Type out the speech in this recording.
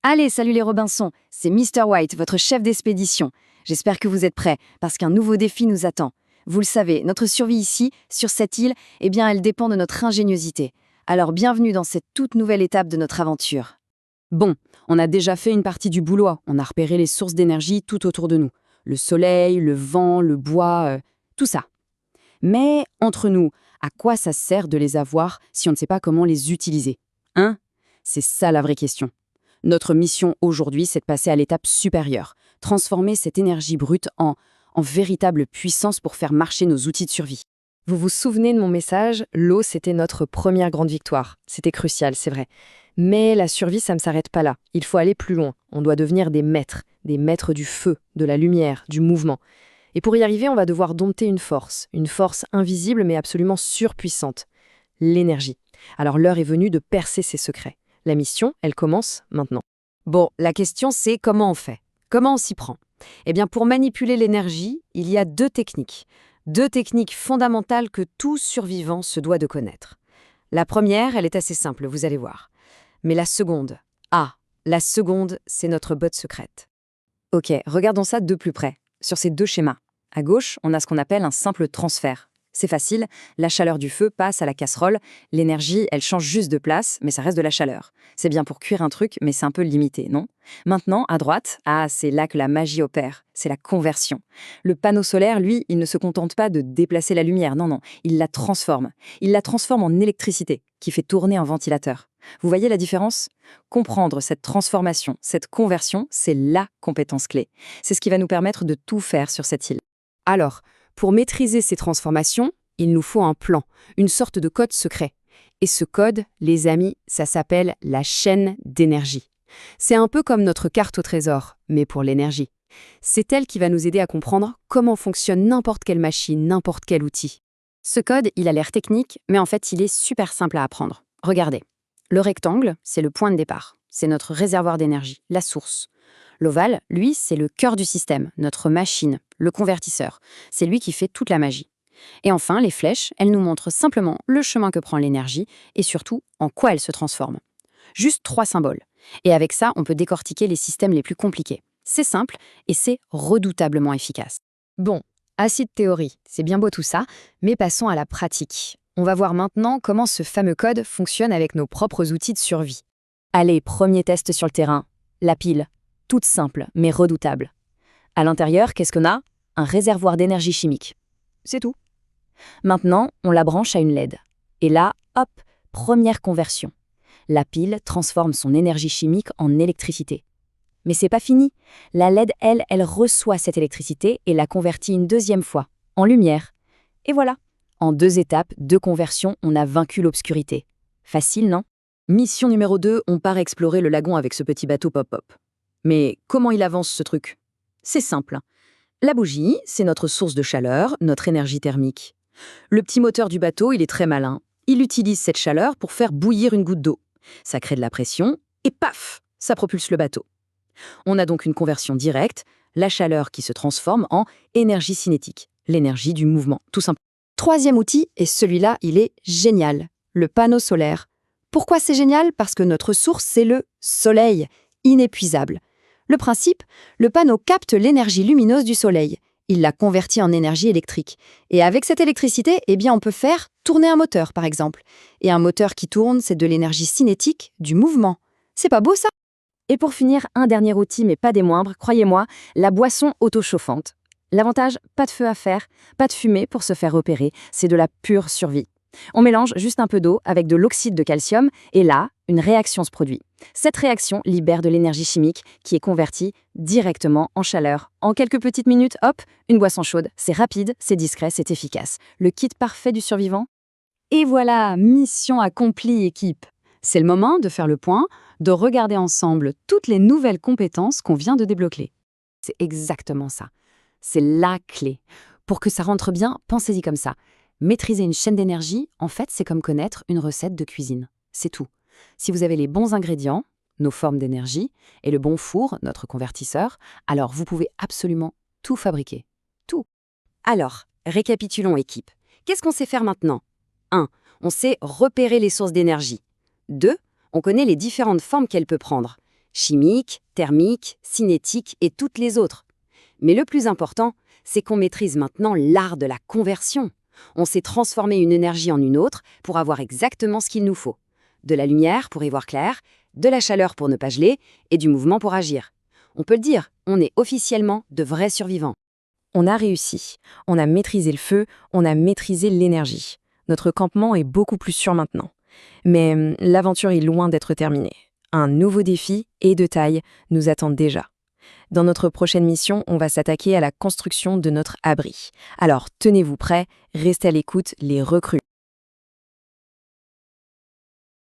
Allez, salut les Robinson, c'est Mr. White, votre chef d'expédition. J'espère que vous êtes prêts, parce qu'un nouveau défi nous attend. Vous le savez, notre survie ici, sur cette île, eh bien, elle dépend de notre ingéniosité. Alors bienvenue dans cette toute nouvelle étape de notre aventure. Bon, on a déjà fait une partie du boulot, on a repéré les sources d'énergie tout autour de nous. Le soleil, le vent, le bois, tout ça. Mais entre nous, à quoi ça sert de les avoir si on ne sait pas comment les utiliser? Hein? C'est ça la vraie question. Notre mission aujourd'hui, c'est de passer à l'étape supérieure, transformer cette énergie brute en véritable puissance pour faire marcher nos outils de survie. Vous vous souvenez de mon message? L'eau, c'était notre première grande victoire. C'était crucial, c'est vrai. Mais la survie, ça ne s'arrête pas là. Il faut aller plus loin. On doit devenir des maîtres du feu, de la lumière, du mouvement. Et pour y arriver, on va devoir dompter une force invisible mais absolument surpuissante, l'énergie. Alors l'heure est venue de percer ses secrets. La mission, elle commence maintenant. Bon, la question c'est comment on fait? Comment on s'y prend? Eh bien, pour manipuler l'énergie, il y a deux techniques. Deux techniques fondamentales que tout survivant se doit de connaître. La première, elle est assez simple, vous allez voir. Mais la seconde, c'est notre botte secrète. Ok, regardons ça de plus près, sur ces deux schémas. À gauche, on a ce qu'on appelle un simple transfert. C'est facile, la chaleur du feu passe à la casserole, l'énergie, elle change juste de place, mais ça reste de la chaleur. C'est bien pour cuire un truc, mais c'est un peu limité, non? Maintenant, à droite, c'est là que la magie opère, c'est la conversion. Le panneau solaire, lui, il ne se contente pas de déplacer la lumière, non, il la transforme. Il la transforme en électricité, qui fait tourner un ventilateur. Vous voyez la différence? Comprendre cette transformation, cette conversion, c'est la compétence clé. C'est ce qui va nous permettre de tout faire sur cette île. Alors, pour maîtriser ces transformations, il nous faut un plan, une sorte de code secret. Et ce code, les amis, ça s'appelle la chaîne d'énergie. C'est un peu comme notre carte au trésor, mais pour l'énergie. C'est elle qui va nous aider à comprendre comment fonctionne n'importe quelle machine, n'importe quel outil. Ce code, il a l'air technique, mais en fait, il est super simple à apprendre. Regardez. Le rectangle, c'est le point de départ. C'est notre réservoir d'énergie, la source. L'ovale, lui, c'est le cœur du système, notre machine, le convertisseur. C'est lui qui fait toute la magie. Et enfin, les flèches, elles nous montrent simplement le chemin que prend l'énergie et surtout en quoi elle se transforme. Juste 3 symboles. Et avec ça, on peut décortiquer les systèmes les plus compliqués. C'est simple et c'est redoutablement efficace. Bon, assez de théorie, c'est bien beau tout ça, mais passons à la pratique. On va voir maintenant comment ce fameux code fonctionne avec nos propres outils de survie. Allez, premier test sur le terrain. La pile. Toute simple, mais redoutable. À l'intérieur, qu'est-ce qu'on a? Un réservoir d'énergie chimique. C'est tout. Maintenant, on la branche à une LED. Et là, hop, première conversion. La pile transforme son énergie chimique en électricité. Mais c'est pas fini. La LED, elle reçoit cette électricité et la convertit une deuxième fois, en lumière. Et voilà. En 2 étapes, 2 conversions, on a vaincu l'obscurité. Facile, non? Mission numéro 2, on part explorer le lagon avec ce petit bateau pop-up. Mais comment il avance ce truc? C'est simple. La bougie, c'est notre source de chaleur, notre énergie thermique. Le petit moteur du bateau, il est très malin. Il utilise cette chaleur pour faire bouillir une goutte d'eau. Ça crée de la pression et paf, ça propulse le bateau. On a donc une conversion directe, la chaleur qui se transforme en énergie cinétique, l'énergie du mouvement, tout simplement. Troisième outil, et celui-là, il est génial, le panneau solaire. Pourquoi c'est génial? Parce que notre source, c'est le soleil, inépuisable. Le principe, le panneau capte l'énergie lumineuse du soleil. Il la convertit en énergie électrique. Et avec cette électricité, eh bien, on peut faire tourner un moteur, par exemple. Et un moteur qui tourne, c'est de l'énergie cinétique, du mouvement. C'est pas beau, ça? Et pour finir, un dernier outil, mais pas des moindres, croyez-moi, la boisson autochauffante. L'avantage, pas de feu à faire, pas de fumée pour se faire repérer, c'est de la pure survie. On mélange juste un peu d'eau avec de l'oxyde de calcium et là, une réaction se produit. Cette réaction libère de l'énergie chimique qui est convertie directement en chaleur. En quelques petites minutes, hop, une boisson chaude. C'est rapide, c'est discret, c'est efficace. Le kit parfait du survivant. Et voilà, mission accomplie, équipe. C'est le moment de faire le point, de regarder ensemble toutes les nouvelles compétences qu'on vient de débloquer. C'est exactement ça. C'est la clé. Pour que ça rentre bien, pensez-y comme ça. Maîtriser une chaîne d'énergie, en fait, c'est comme connaître une recette de cuisine. C'est tout. Si vous avez les bons ingrédients, nos formes d'énergie, et le bon four, notre convertisseur, alors vous pouvez absolument tout fabriquer. Tout. Alors, récapitulons, équipe. Qu'est-ce qu'on sait faire maintenant? 1. On sait repérer les sources d'énergie. 2. On connaît les différentes formes qu'elle peut prendre. chimique, thermique, cinétique et toutes les autres. Mais le plus important, c'est qu'on maîtrise maintenant l'art de la conversion. On sait transformer une énergie en une autre pour avoir exactement ce qu'il nous faut. De la lumière pour y voir clair, de la chaleur pour ne pas geler et du mouvement pour agir. On peut le dire, on est officiellement de vrais survivants. On a réussi. On a maîtrisé le feu, on a maîtrisé l'énergie. Notre campement est beaucoup plus sûr maintenant. Mais l'aventure est loin d'être terminée. Un nouveau défi, et de taille, nous attend déjà. Dans notre prochaine mission, on va s'attaquer à la construction de notre abri. Alors tenez-vous prêts, restez à l'écoute, les recrues.